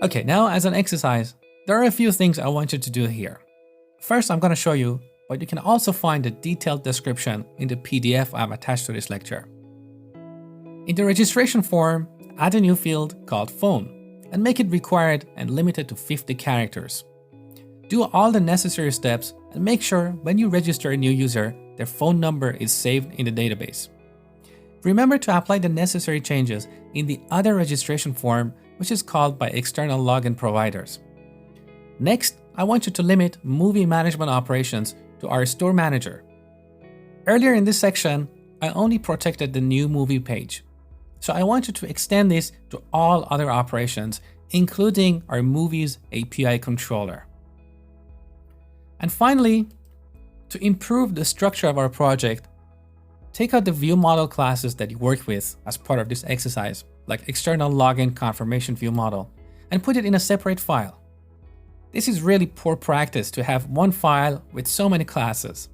Okay, now as an exercise, there are a few things I want you to do here. First, I'm going to show you, but you can also find a detailed description in the PDF I've attached to this lecture. In the registration form, add a new field called phone and make it required and limited to 50 characters. Do all the necessary steps and make sure when you register a new user, their phone number is saved in the database. Remember to apply the necessary changes in the other registration form, which is called by external login providers. Next, I want you to limit movie management operations to our store manager. Earlier in this section, I only protected the new movie page. So I want you to extend this to all other operations, including our movies API controller. And finally, to improve the structure of our project, take out the view model classes that you work with as part of this exercise, like external login confirmation view model, and put it in a separate file. This is really poor practice to have one file with so many classes.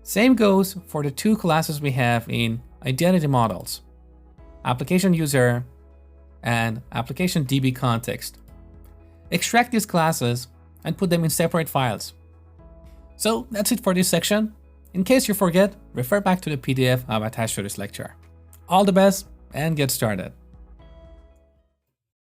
Same goes for the two classes we have in identity models, application user and application DB context. Extract these classes and put them in separate files. So that's it for this section. In case you forget, refer back to the PDF I've attached to this lecture. All the best and get started.